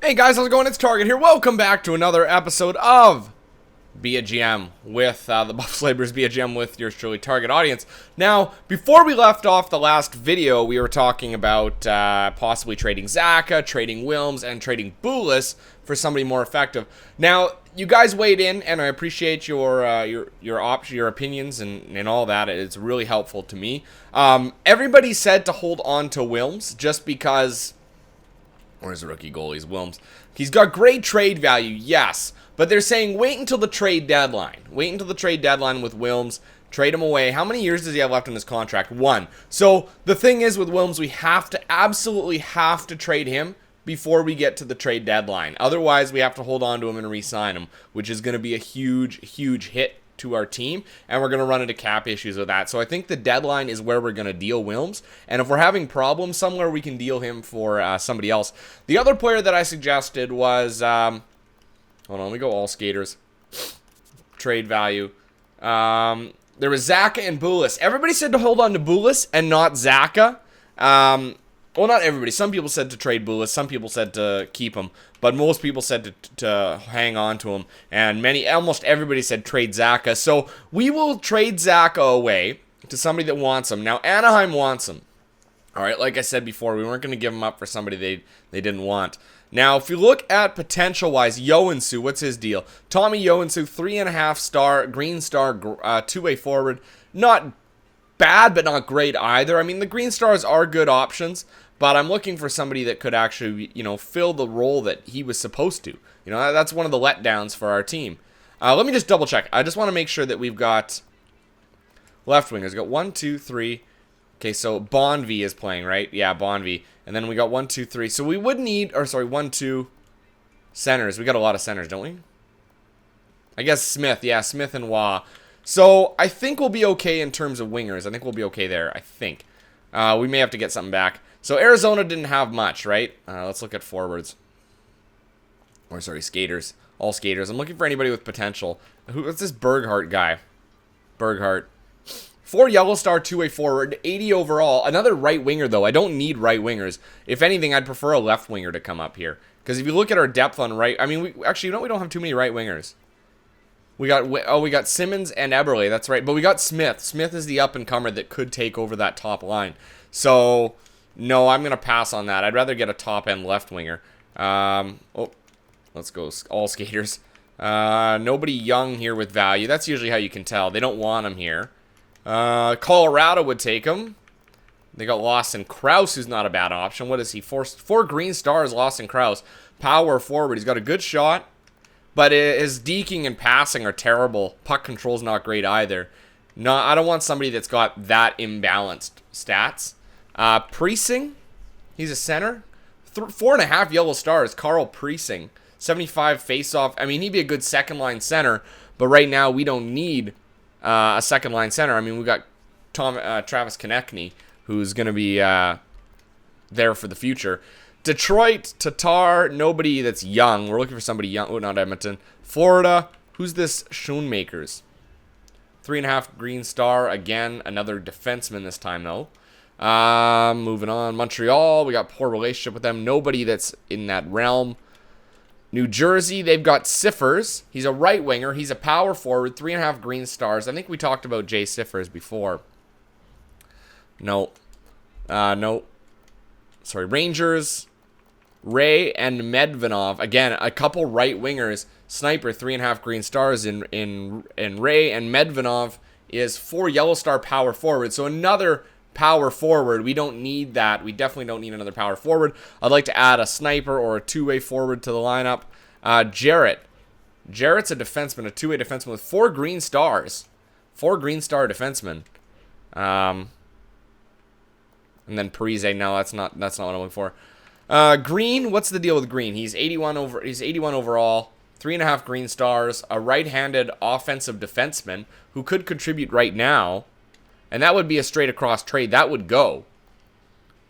Hey guys, how's it going? It's Target here. Welcome back to another episode of Be a GM with the Buff Sabres. Be a GM with yours truly, Target audience. Now, before we left off the last video, we were talking about possibly trading Zacha, trading Wilms, and trading Bulis for somebody more effective. Now, you guys weighed in, and I appreciate your opinions and all that. It's really helpful to me. Everybody said to hold on to Wilms just because. Where's the rookie goalies? Wilms. He's got great trade value, yes. But they're saying wait until the trade deadline. Wait until the trade deadline with Wilms. Trade him away. How many years does he have left in his contract? 1. So the thing is with Wilms, we absolutely have to trade him before we get to the trade deadline. Otherwise, we have to hold on to him and re-sign him, which is going to be a huge, huge hit to our team, and we're going to run into cap issues with that. So I think the deadline is where we're going to deal Wilms, and if we're having problems somewhere, we can deal him for somebody else. The other player that I suggested was, hold on, let me go all skaters. Trade value. There was Zacha and Bulis. Everybody said to hold on to Bulis and not Zacha. Well, not everybody. Some people said to trade Bulis. Some people said to keep him. But most people said to hang on to him. And almost everybody said trade Zacha. So we will trade Zacha away to somebody that wants him. Now, Anaheim wants him. All right, like I said before, we weren't going to give him up for somebody they didn't want. Now, if you look at potential-wise, Yoansu, what's his deal? Tommy Yoansu, 3.5 star, green star, two-way forward. Not bad, but not great either. I mean, the green stars are good options, but I'm looking for somebody that could actually, fill the role that he was supposed to. That's one of the letdowns for our team. Let me just double check. I just want to make sure that we've got left wingers. We've got 1, 2, 3. Okay, so Bonvi is playing, right? Yeah, Bonvi. And then we got 1, 2, 3. So we would need, 1, 2 centers. We got a lot of centers, don't we? I guess Smith. Yeah, Smith and Wah. So I think we'll be okay in terms of wingers. I think we'll be okay there, I think. We may have to get something back. So Arizona didn't have much, right? Let's look at forwards. Skaters. All skaters. I'm looking for anybody with potential. What's this Berghardt guy? Berghardt. 4 yellow star, 2-way forward, 80 overall. Another right winger, though. I don't need right wingers. If anything, I'd prefer a left winger to come up here. Because if you look at our depth on right... I mean, we don't have too many right wingers. We got Simmons and Eberle. That's right. But we got Smith. Smith is the up-and-comer that could take over that top line. So, no, I'm going to pass on that. I'd rather get a top-end left winger. Let's go all skaters. Nobody young here with value. That's usually how you can tell. They don't want him here. Colorado would take him. They got Lawson Krause, who's not a bad option. What is he? 4 green stars, Lawson Krause. Power forward. He's got a good shot. But his deking and passing are terrible. Puck control's not great either. No, I don't want somebody that's got that imbalanced stats. Preseason, he's a center. 4.5 yellow stars, Carl Preseason. 75 face-off. I mean, he'd be a good second-line center. But right now, we don't need a second-line center. I mean, we got Travis Konechny, who's going to be there for the future. Detroit, Tatar, nobody that's young. We're looking for somebody young. Oh, not Edmonton. Florida, who's this? Schoonmakers. 3.5 green star. Again, another defenseman this time, though. Moving on. Montreal, we got poor relationship with them. Nobody that's in that realm. New Jersey, they've got Siffers. He's a right winger. He's a power forward. 3.5 green stars. I think we talked about Jay Siffers before. No. Sorry, Rangers. Ray and Medvedov. Again, a couple right wingers. Sniper, 3.5 green stars in Ray. And Medvedov is 4 yellow star power forward. So another power forward. We don't need that. We definitely don't need another power forward. I'd like to add a sniper or a 2-way forward to the lineup. Jarrett. Jarrett's a defenseman, a 2-way defenseman with 4 green stars. 4 green star defenseman. And then Parise. No, that's not what I'm looking for. Green, what's the deal with Green? He's 81 overall, 3.5 green stars, a right-handed offensive defenseman who could contribute right now, and that would be a straight across trade. That would go.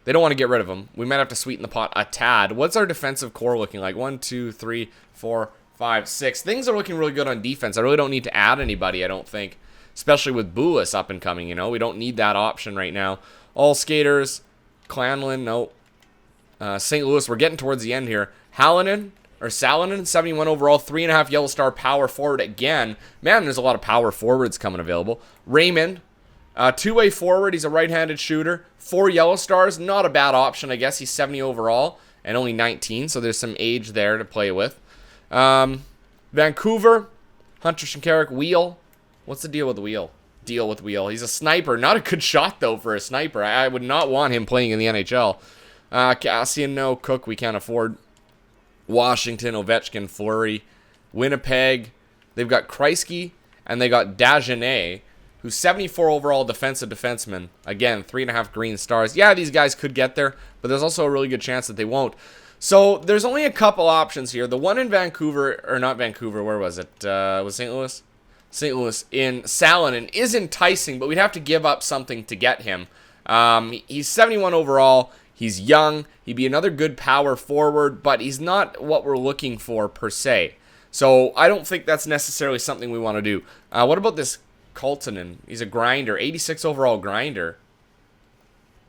They don't want to get rid of him. We might have to sweeten the pot a tad. What's our defensive core looking like? 1, 2, 3, 4, 5, 6. Things are looking really good on defense. I really don't need to add anybody, I don't think, especially with Bulis up and coming. We don't need that option right now. All skaters, Clanlin, no. St. Louis, we're getting towards the end here. Salonen, 71 overall, 3.5 yellow star power forward again. Man, there's a lot of power forwards coming available. Raymond, two-way forward. He's a right-handed shooter. 4 yellow stars, not a bad option, I guess. He's 70 overall and only 19, so there's some age there to play with. Vancouver, Hunter Shinkarik, Wheel. What's the deal with Wheel? Deal with Wheel. He's a sniper. Not a good shot, though, for a sniper. I would not want him playing in the NHL. Cassian, no. Cook, we can't afford. Washington, Ovechkin, Fleury. Winnipeg, they've got Kreisky, and they got Dagenet, who's 74 overall defensive defenseman. Again, 3.5 green stars. Yeah, these guys could get there, but there's also a really good chance that they won't. So there's only a couple options here. The one in Vancouver, or not Vancouver, where was it? Was St. Louis? St. Louis in Salonen is enticing, but we'd have to give up something to get him. He's 71 overall. He's young. He'd be another good power forward, but he's not what we're looking for per se. So I don't think that's necessarily something we want to do. What about this Coltonen? He's a grinder, 86 overall grinder.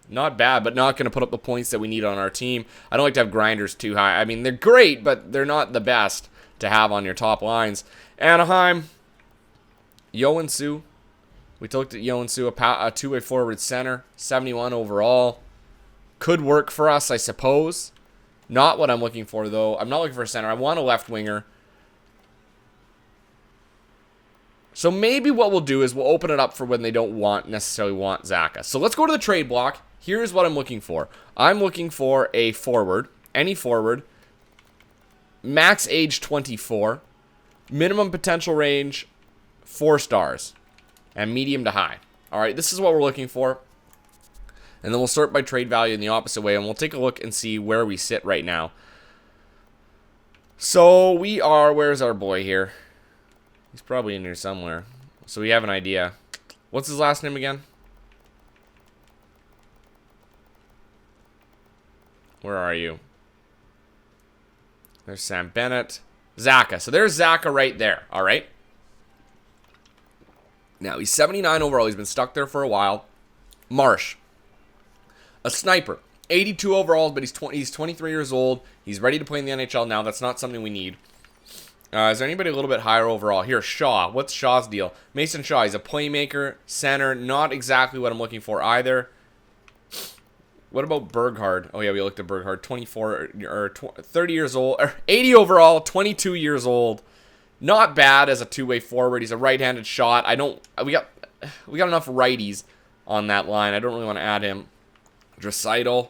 Not bad, but not going to put up the points that we need on our team. I don't like to have grinders too high. I mean, they're great, but they're not the best to have on your top lines. Anaheim, Yoan Su. We looked at Yoan Su, a two-way forward center, 71 overall. Could work for us, I suppose. Not what I'm looking for, though. I'm not looking for a center. I want a left winger. So maybe what we'll do is we'll open it up for when they don't necessarily want Zaka. So let's go to the trade block. Here's what I'm looking for. I'm looking for a forward, any forward, max age 24, minimum potential range 4 stars, and medium to high. All right, this is what we're looking for. And then we'll sort by trade value in the opposite way, and we'll take a look and see where we sit right now. So we are, where's our boy here? He's probably in here somewhere. So we have an idea. What's his last name again? Where are you? There's Sam Bennett. Zaka. So there's Zaka right there. All right. Now, he's 79 overall. He's been stuck there for a while. Marsh. A sniper. 82 overall, but he's 23 years old. He's ready to play in the NHL now. That's not something we need. Is there anybody a little bit higher overall? Here, Shaw. What's Shaw's deal? Mason Shaw. He's a playmaker, center. Not exactly what I'm looking for either. What about Berghard? Oh, yeah, we looked at Berghard. 24 or 30 years old. Or 80 overall, 22 years old. Not bad as a two-way forward. He's a right-handed shot. We got enough righties on that line. I don't really want to add him. Draisaitl.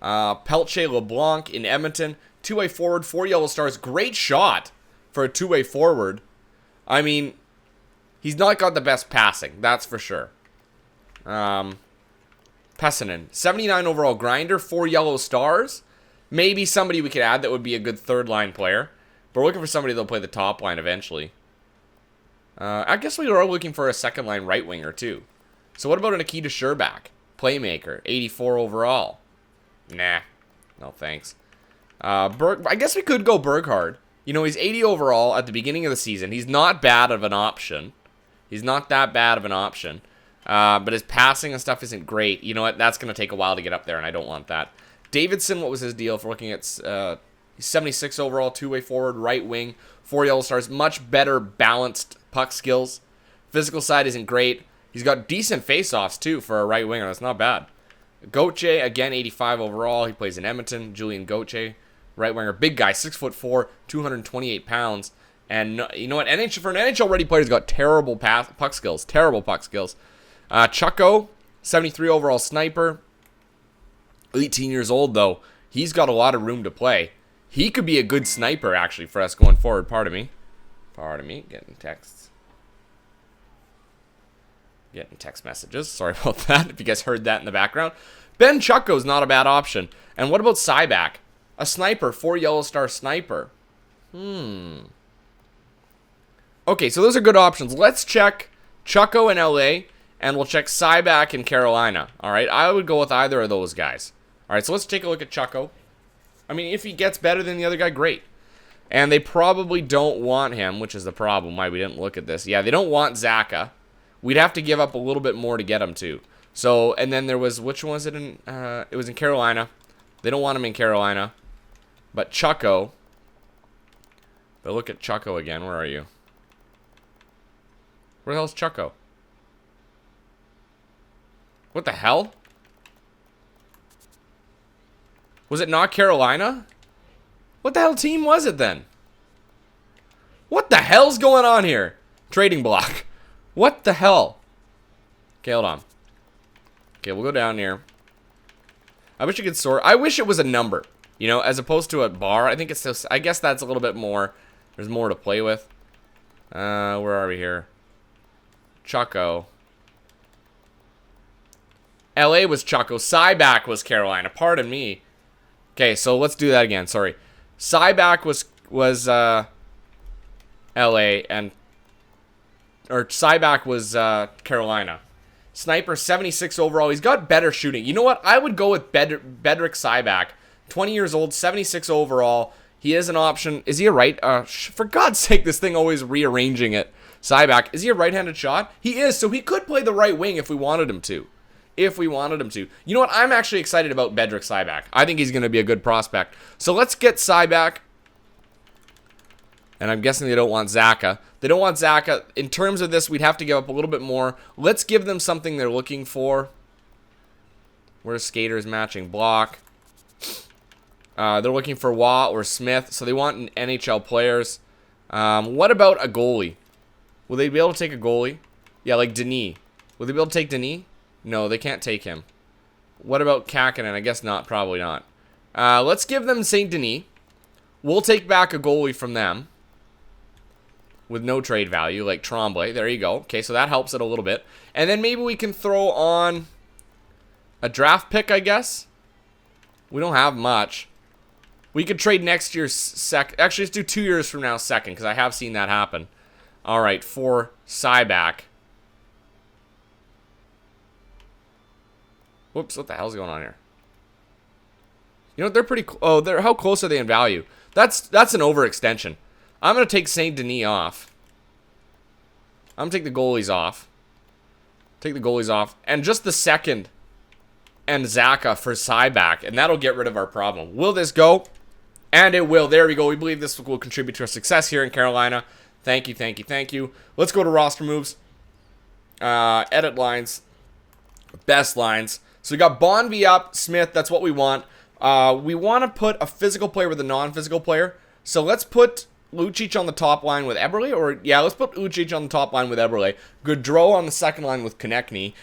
Pelche LeBlanc in Edmonton. Two-way forward, 4 yellow stars. Great shot for a two-way forward. I mean, he's not got the best passing, that's for sure. Pessinen, 79 overall grinder, 4 yellow stars. Maybe somebody we could add that would be a good third-line player. But we're looking for somebody that'll play the top line eventually. I guess we are looking for a second-line right winger, too. So what about a Nikita Sherbak? Playmaker, 84 overall. Nah, no thanks. I guess we could go Berghard. You know, he's 80 overall at the beginning of the season. He's not bad of an option. He's not that bad of an option. But his passing and stuff isn't great. You know what? That's going to take a while to get up there, and I don't want that. Davidson, what was his deal? If we're looking at 76 overall, two-way forward, right wing, 4 yellow stars. Much better balanced puck skills. Physical side isn't great. He's got decent face-offs, too, for a right winger. That's not bad. Gauthier, again, 85 overall. He plays in Edmonton. Julian Gauthier, right winger. Big guy, 6'4", 228 pounds. And you know what? For an NHL-ready player, he's got terrible puck skills. Terrible puck skills. Chucko, 73 overall sniper. 18 years old, though. He's got a lot of room to play. He could be a good sniper, actually, for us going forward. Pardon me. Getting texts. Getting text messages. Sorry about that, if you guys heard that in the background. Ben Chucko's not a bad option. And what about Saback? A sniper, 4 yellow star sniper. Okay, so those are good options. Let's check Chucko in LA, and we'll check Saback in Carolina. All right, I would go with either of those guys. All right, so let's take a look at Chucko. I mean, if he gets better than the other guy, great. And they probably don't want him, which is the problem why we didn't look at this. Yeah, they don't want Zaka. We'd have to give up a little bit more to get him, too. So, and then there was, which one was it in? It was in Carolina. They don't want him in Carolina. But Chucko. But look at Chucko again. Where are you? Where the hell's Chucko? What the hell? Was it not Carolina? What the hell team was it then? What the hell's going on here? Trading block. What the hell? Okay, hold on. Okay, we'll go down here. I wish you could sort. I wish it was a number, you know, as opposed to a bar. I think it's just, I guess that's a little bit more. There's more to play with. Where are we here? Chucko. LA was Chucko. Saback was Carolina. Pardon me. Okay, so let's do that again. Sorry. Saback was LA and Saback was Carolina. Sniper 76 overall. He's got better shooting. You know what? I would go with Bedrick Saback. 20 years old, 76 overall. He is an option. Is he a right? For God's sake, this thing always rearranging it. Saback. Is he a right-handed shot? He is, so he could play the right wing if we wanted him to. You know what? I'm actually excited about Bedrick Saback. I think he's going to be a good prospect. So let's get Saback. And I'm guessing they don't want Zaka. They don't want Zaka. In terms of this, we'd have to give up a little bit more. Let's give them something they're looking for. Where's skaters matching block? They're looking for Waugh or Smith. So they want NHL players. What about a goalie? Will they be able to take a goalie? Yeah, like Denis. Will they be able to take Denis? No, they can't take him. What about Kakinen? I guess not. Probably not. Let's give them St. Denis. We'll take back a goalie from them. With no trade value, like Tremblay. There you go. Okay, so that helps it a little bit. And then maybe we can throw on a draft pick, I guess. We don't have much. We could trade next year's second. Actually, let's do 2 years from now second, because I have seen that happen. All right, for Saback. Whoops, what the hell's going on here? You know what? They're pretty. Oh, how close are they in value? That's an overextension. I'm going to take St. Denis off. I'm going to take the goalies off. And just the second and Zaka for Saback. And that'll get rid of our problem. Will this go? And it will. There we go. We believe this will contribute to our success here in Carolina. Thank you. Let's go to roster moves. Edit lines. Best lines. So we got Bonvie up. Smith. That's what we want. We want to put a physical player with a non-physical player. So let's put Lucic on the top line with Eberle, let's put Lucic on the top line with Eberle. Gaudreau on the second line with Konechny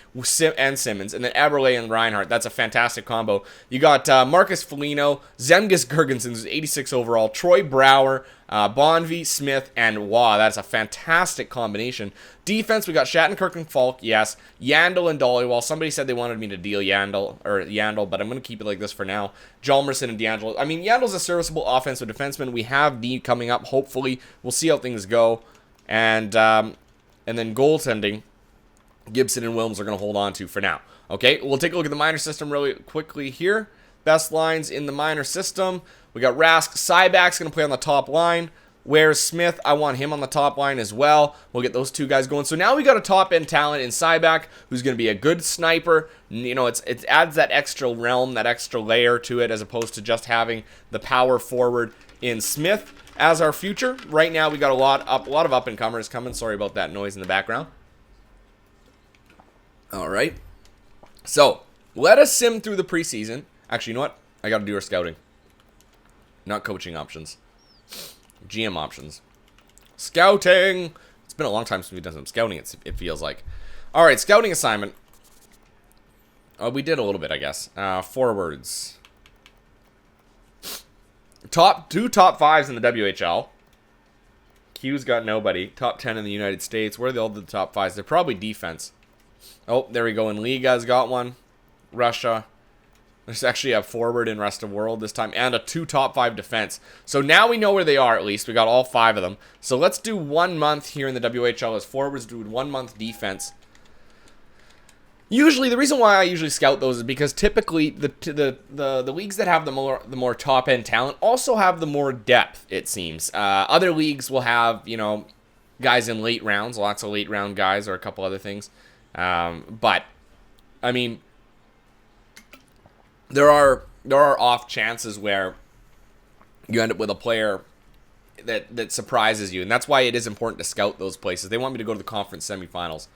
and Simmons, and then Eberle and Reinhart. That's a fantastic combo. You got Marcus Foligno, Zemgus Girgensons, who's 86 overall, Troy Brouwer, Bonvie, Smith, and Waugh. That's a fantastic combination. Defense, we got Shattenkirk and Falk, yes. Yandel and Dollywall. Somebody said they wanted me to deal Yandel, but I'm going to keep it like this for now. Jalmerson and D'Angelo. I mean, Yandel's a serviceable offensive defenseman. We have D coming up, hopefully. We'll see how things go. And then goaltending, Gibson and Wilms are going to hold on to for now. Okay, we'll take a look at the minor system really quickly here. Best lines in the minor system. We got Rask. Saback's going to play on the top line. Where's Smith? I want him on the top line as well. We'll get those two guys going. So now we got a top-end talent in Saback who's going to be a good sniper. You know, it adds that extra realm, that extra layer to it as opposed to just having the power forward in Smith as our future. Right now we got a lot of up-and-comers coming. Sorry about that noise in the background. All right. So let us sim through the preseason. Actually, you know what? I got to do our scouting. Not coaching options. GM options. Scouting. It's been a long time since we've done some scouting, it feels like. All right, scouting assignment. We did a little bit, I guess. Forwards. Two top fives in the WHL. Q's got nobody. Top 10 in the United States. Where are all the top fives? They're probably defense. Oh, there we go. And Liga's got one. Russia. There's actually a forward in rest of world this time, and a 2 top 5 defense. So now we know where they are, at least. We got all 5 of them. So let's do 1 month here in the WHL as forwards, do 1 month defense. Usually, the reason why I usually scout those is because typically the leagues that have the more top end talent also have the more depth. It seems other leagues will have, you know, guys in late rounds, lots of late round guys, or a couple other things. But I mean, there are off chances where, you end up with a player that surprises you. And that's why it is important to scout those places. They want me to go to the conference semifinals.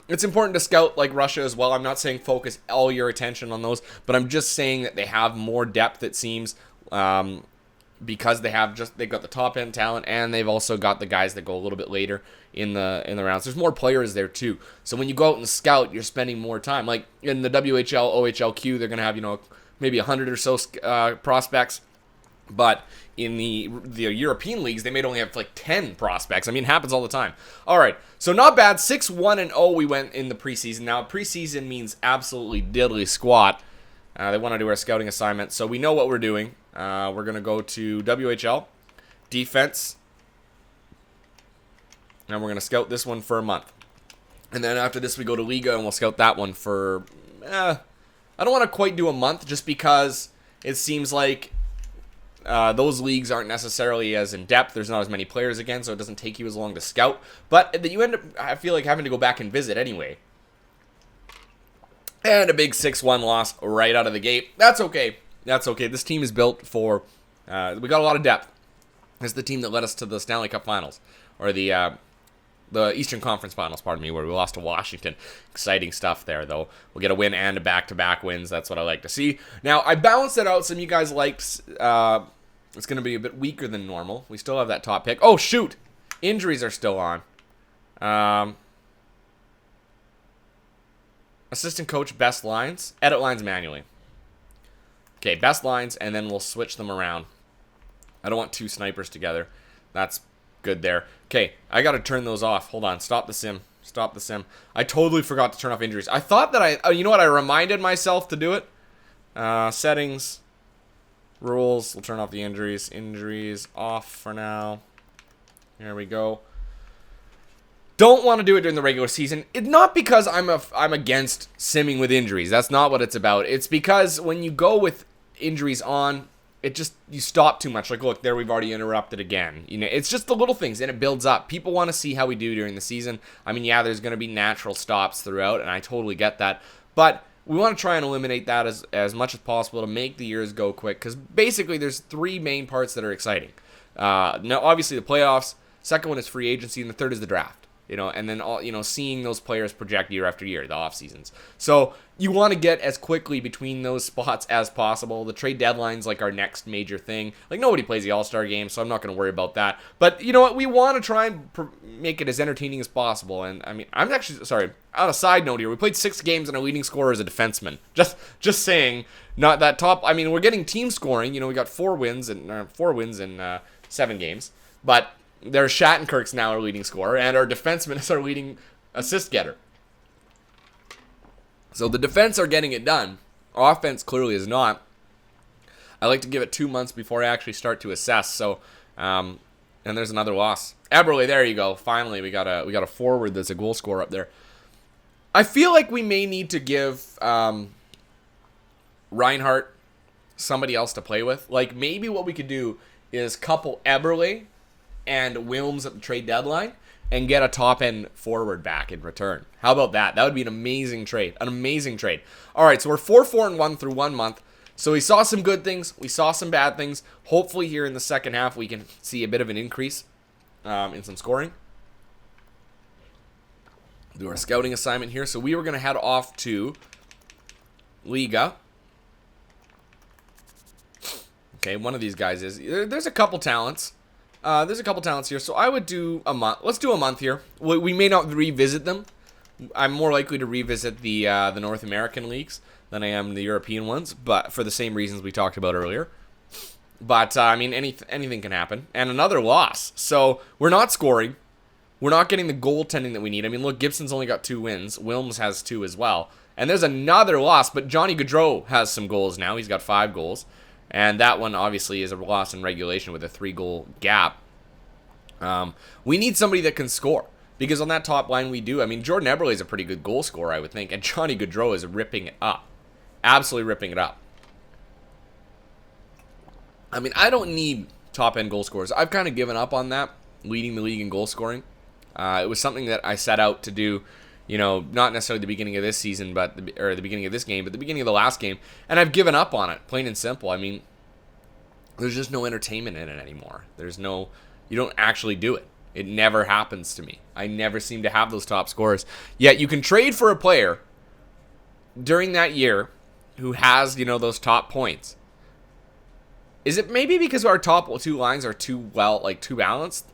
It's important to scout like Russia as well. I'm not saying focus all your attention on those, but I'm just saying that they have more depth, it seems, because they got the top end talent, and they've also got the guys that go a little bit later in the rounds. There's more players there too. So when you go out and scout, you're spending more time. Like in the WHL, OHLQ, they're gonna have maybe 100 or so prospects. But in the European leagues, they may only have like 10 prospects. I mean, it happens all the time. All right, so not bad. 6-1-0 we went in the preseason. Now, preseason means absolutely diddly squat. They want to do our scouting assignment, so we know what we're doing. We're going to go to WHL, defense, and we're going to scout this one for a month. And then after this, we go to Liga, and we'll scout that one for, I don't want to quite do a month, just because it seems like those leagues aren't necessarily as in depth. There's not as many players again, so it doesn't take you as long to scout. But that you end up, I feel like, having to go back and visit anyway. And a big 6-1 loss right out of the gate. That's okay. That's okay. This team is built for, we got a lot of depth. It's the team that led us to the Stanley Cup Finals, or the Eastern Conference Finals, pardon me, where we lost to Washington. Exciting stuff there, though. We'll get a win and a back-to-back wins. That's what I like to see. Now, I balanced it out. Some of you guys liked, it's going to be a bit weaker than normal. We still have that top pick. Oh, shoot! Injuries are still on. Assistant coach, best lines. Edit lines manually. Okay, best lines, and then we'll switch them around. I don't want two snipers together. That's good there. Okay, I got to turn those off. Hold on. Stop the sim. Stop the sim. I totally forgot to turn off injuries. I thought that you know what? I reminded myself to do it. Settings. Rules. We'll turn off the injuries. Injuries off for now. There we go. Don't want to do it during the regular season. It's not because I'm against simming with injuries. That's not what it's about. It's because when you go with injuries on, you stop too much. Like, look, there we've already interrupted again. You know, it's just the little things, and it builds up. People want to see how we do during the season. I mean, yeah, there's going to be natural stops throughout, and I totally get that. But we want to try and eliminate that as much as possible to make the years go quick, because basically there's three main parts that are exciting. Now, obviously, the playoffs. Second one is free agency, and the third is the draft. And then seeing those players project year after year, the off seasons. So you want to get as quickly between those spots as possible. The trade deadline's like our next major thing. Like, nobody plays the All-Star game, so I'm not going to worry about that. But you know what? We want to try and make it as entertaining as possible. And I mean, I'm actually sorry. On a side note here, we played 6 games and our leading scorer is a defenseman. Just saying, not that top. I mean, we're getting team scoring. We got 4 wins in 7 games, but there's Shattenkirk's now our leading scorer, and our defenseman is our leading assist getter. So the defense are getting it done. Offense clearly is not. I like to give it 2 months before I actually start to assess. So, and there's another loss. Eberle, there you go. Finally, we got a forward that's a goal scorer up there. I feel like we may need to give Reinhart somebody else to play with. Like, maybe what we could do is couple Eberle and Wilms at the trade deadline and get a top-end forward back in return. How about that? That would be an amazing trade. An amazing trade. All right, so we're 4-4-1 through 1 month. So we saw some good things. We saw some bad things. Hopefully here in the second half we can see a bit of an increase in some scoring. Do our scouting assignment here. So we were going to head off to Liga. Okay, one of these guys is... There's a couple talents. There's a couple talents here, so I would do a month. Let's do a month here. We may not revisit them. I'm more likely to revisit the North American leagues than I am the European ones, but for the same reasons we talked about earlier. But, I mean, anything can happen. And another loss. So, we're not scoring. We're not getting the goaltending that we need. I mean, look, Gibson's only got 2 wins. Wilms has 2 as well. And there's another loss, but Johnny Gaudreau has some goals now. He's got 5 goals. And that one, obviously, is a loss in regulation with a 3-goal gap. We need somebody that can score. Because on that top line, we do. I mean, Jordan Eberle is a pretty good goal scorer, I would think. And Johnny Gaudreau is ripping it up. Absolutely ripping it up. I mean, I don't need top-end goal scorers. I've kind of given up on that, leading the league in goal scoring. It was something that I set out to do, not necessarily the beginning of this season, or the beginning of this game, but the beginning of the last game. And I've given up on it, plain and simple. I mean, There's just no entertainment in it anymore. You don't actually do it. It never happens to me. I never seem to have those top scores. Yet you can trade for a player during that year who has, those top points. Is it maybe because our top two lines are too balanced?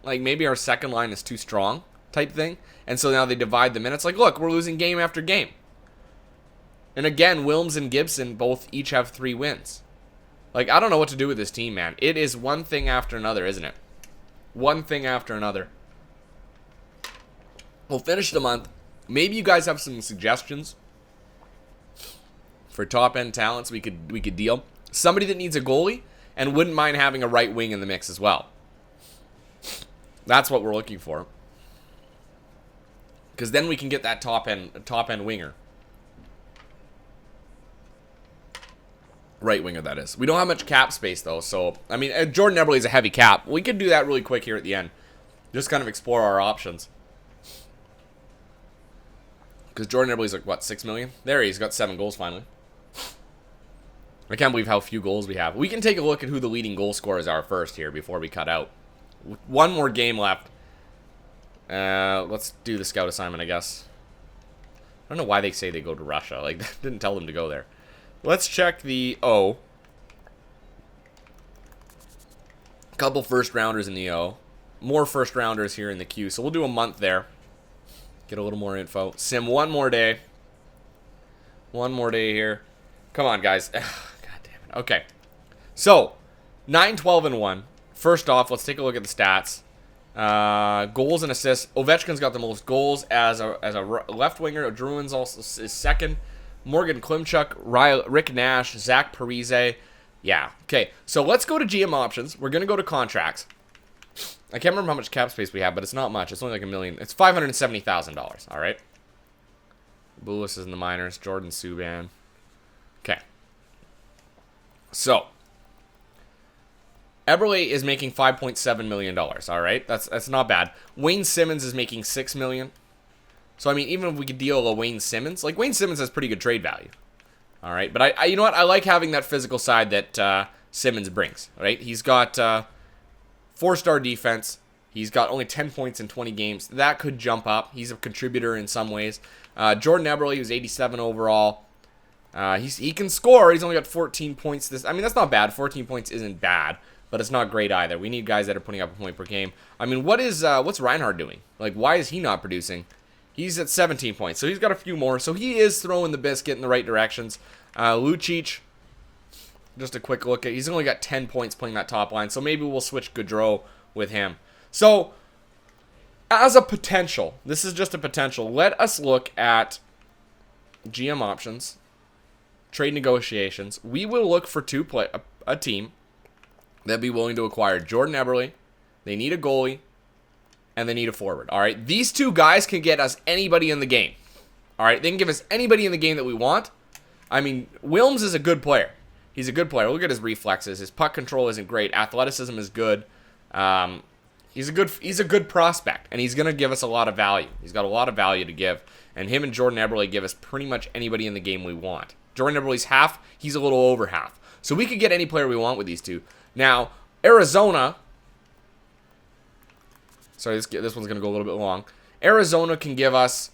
Like maybe our second line is too strong type thing. And so now they divide the minutes. Like, look, we're losing game after game. And again, Wilms and Gibson each have 3 wins. Like, I don't know what to do with this team, man. It is one thing after another, isn't it? One thing after another. We'll finish the month. Maybe you guys have some suggestions for top-end talents we could deal. Somebody that needs a goalie and wouldn't mind having a right wing in the mix as well. That's what we're looking for. Because then we can get that top-end winger. Right winger, that is. We don't have much cap space, though. So, I mean, Jordan Eberle is a heavy cap. We could do that really quick here at the end. Just kind of explore our options. Because Jordan Eberle's like, what, 6 million? There, he's got 7 goals finally. I can't believe how few goals we have. We can take a look at who the leading goal scorers are first here before we cut out. One more game left. Let's do the scout assignment, I guess. I don't know why they say they go to Russia. Like, didn't tell them to go there. Let's check the O. A couple first rounders in the O. More first rounders here in the Q. So we'll do a month there. Get a little more info. Sim one more day. One more day here. Come on, guys. God damn it. Okay. So, 9-12-1. First off, let's take a look at the stats. Goals and assists. Ovechkin's got the most goals as a left winger. Druin's also is second. Morgan Klimchuk, Rick Nash, Zach Parise. Yeah. Okay. So let's go to GM options. We're gonna go to contracts. I can't remember how much cap space we have, but it's not much. It's only like $1 million. It's $570,000. All right. Bulis is in the minors. Jordan Subban. Okay. So Eberle is making $5.7 million. All right. That's not bad. Wayne Simmons is making $6 million. So, I mean, even if we could deal a Wayne Simmons, like Wayne Simmons has pretty good trade value. All right. But I you know what? I like having that physical side that Simmons brings. Right. He's got 4-star defense. He's got only 10 points in 20 games. That could jump up. He's a contributor in some ways. Jordan Eberle, he was 87 overall. He can score. He's only got 14 points. I mean, that's not bad. 14 points isn't bad, but it's not great either. We need guys that are putting up a point per game. I mean, what's Reinhard doing? Like, why is he not producing? He's at 17 points, so he's got a few more. So he is throwing the biscuit in the right directions. Lucic, just a quick look at. He's only got 10 points playing that top line, so maybe we'll switch Gaudreau with him. So, as a potential, this is just a potential. Let us look at GM options, trade negotiations. We will look for a team that'd be willing to acquire Jordan Eberle. They need a goalie, and they need a forward. All right, these two guys can get us anybody in the game. All right, they can give us anybody in the game that we want. I mean, Wilms is a good player. He's a good player. Look at his reflexes. His puck control isn't great. Athleticism is good. He's a good prospect, and he's going to give us a lot of value. He's got a lot of value to give, and him and Jordan Eberle give us pretty much anybody in the game we want. Jordan Eberle's half. He's a little over half. So we could get any player we want with these two. Now, Arizona... Sorry, this one's going to go a little bit long. Arizona can give us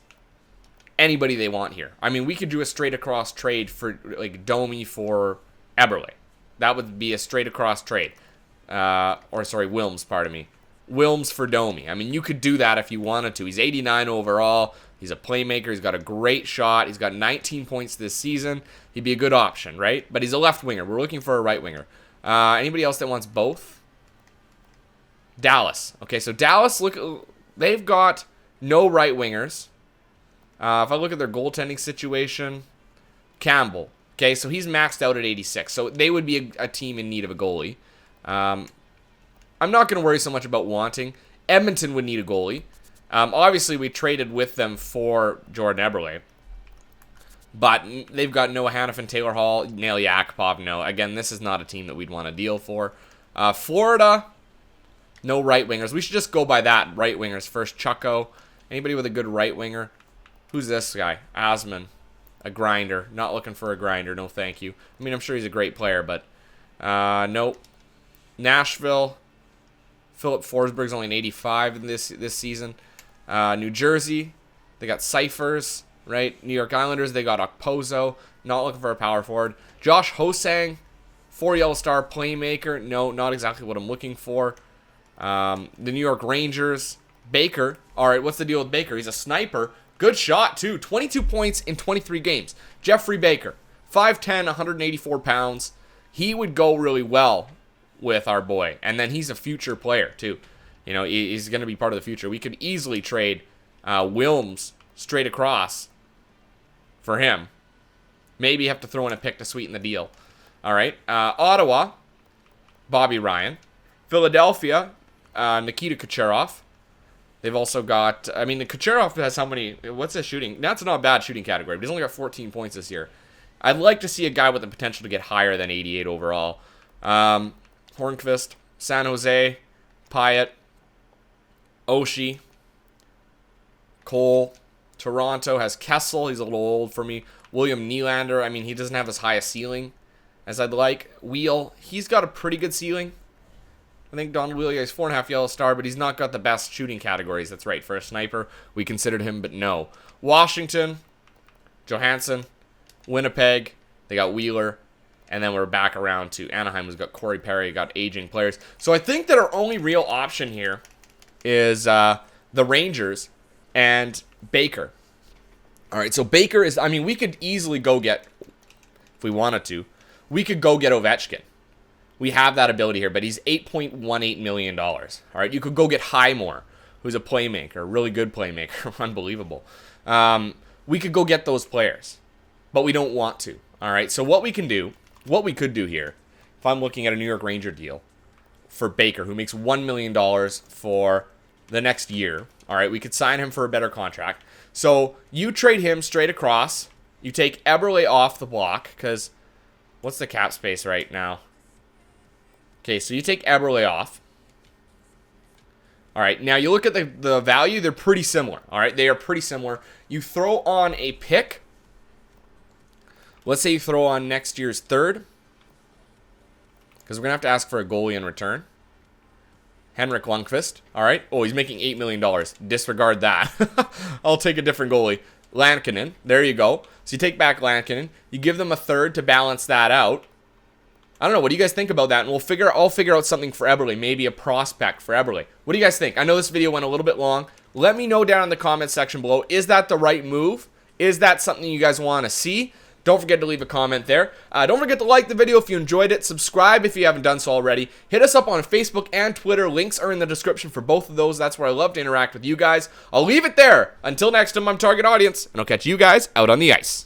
anybody they want here. I mean, we could do a straight-across trade for, like, Domi for Eberle. That would be a straight-across trade. Wilms, pardon me. Wilms for Domi. I mean, you could do that if you wanted to. He's 89 overall. He's a playmaker. He's got a great shot. He's got 19 points this season. He'd be a good option, right? But he's a left winger. We're looking for a right winger. Anybody else that wants both? Dallas. Okay, so Dallas, they've got no right wingers. If I look at their goaltending situation, Campbell. Okay, so he's maxed out at 86. So they would be a team in need of a goalie. I'm not going to worry so much about wanting. Edmonton would need a goalie. Obviously, we traded with them for Jordan Eberle. But they've got Noah Hannafin, Taylor Hall, Nail Yakupov. No, again, this is not a team that we'd want to deal for. Florida, no right wingers. We should just go by that. Right wingers first. Chucko. Anybody with a good right winger? Who's this guy? Asman. A grinder. Not looking for a grinder. No, thank you. I mean, I'm sure he's a great player, but Nope. Nashville. Philip Forsberg's only an 85 in this season. New Jersey, they got Cyphers, right? New York Islanders, they got Okposo. Not looking for a power forward. Josh Hosang, 4 yellow star playmaker. No, not exactly what I'm looking for. The New York Rangers, Baker. All right, what's the deal with Baker? He's a sniper. Good shot, too. 22 points in 23 games. Jeffrey Baker, 5'10", 184 pounds. He would go really well with our boy. And then he's a future player, too. You know, he's going to be part of the future. We could easily trade Wilms straight across for him. Maybe have to throw in a pick to sweeten the deal. All right. Ottawa, Bobby Ryan. Philadelphia, Nikita Kucherov. They've also got, I mean, the Kucherov has how many, what's his shooting? That's not a bad shooting category, but he's only got 14 points this year. I'd like to see a guy with the potential to get higher than 88 overall. Hornqvist, San Jose, Pyatt, Oshie, Cole. Toronto has Kessel. He's a little old for me. William Nylander. I mean, he doesn't have as high a ceiling as I'd like. Wheel. He's got a pretty good ceiling. I think Donald Wheel is 4.5 yellow star, but he's not got the best shooting categories. That's right. For a sniper, we considered him, but no. Washington, Johansson, Winnipeg. They got Wheeler. And then we're back around to Anaheim, who's got Corey Perry, got aging players. So I think that our only real option here is the Rangers and Baker. All right, so Baker is, I mean, we could easily go get, if we wanted to, we could go get Ovechkin. We have that ability here, but he's $8.18 million. All right, you could go get Highmore, who's a playmaker, a really good playmaker, unbelievable. We could go get those players, but we don't want to. All right, so what we could do here, if I'm looking at a New York Ranger deal for Baker, who makes $1 million for the next year, all right, we could sign him for a better contract. So you trade him straight across. You take Eberle off the block, because what's the cap space right now? Okay, so you take Eberle off. All right, now you look at the value. They're pretty similar. All right, they are pretty similar. You throw on a pick. Let's say you throw on next year's third, because we're going to have to ask for a goalie in return. Henrik Lundqvist. All right. Oh, he's making $8 million. Disregard that. I'll take a different goalie. Lankinen. There you go. So you take back Lankinen. You give them a third to balance that out. I don't know. What do you guys think about that? And I'll figure out something for Eberle. Maybe a prospect for Eberle. What do you guys think? I know this video went a little bit long. Let me know down in the comments section below. Is that the right move? Is that something you guys want to see? Don't forget to leave a comment there. Don't forget to like the video if you enjoyed it. Subscribe if you haven't done so already. Hit us up on Facebook and Twitter. Links are in the description for both of those. That's where I love to interact with you guys. I'll leave it there. Until next time, I'm Target Audience, and I'll catch you guys out on the ice.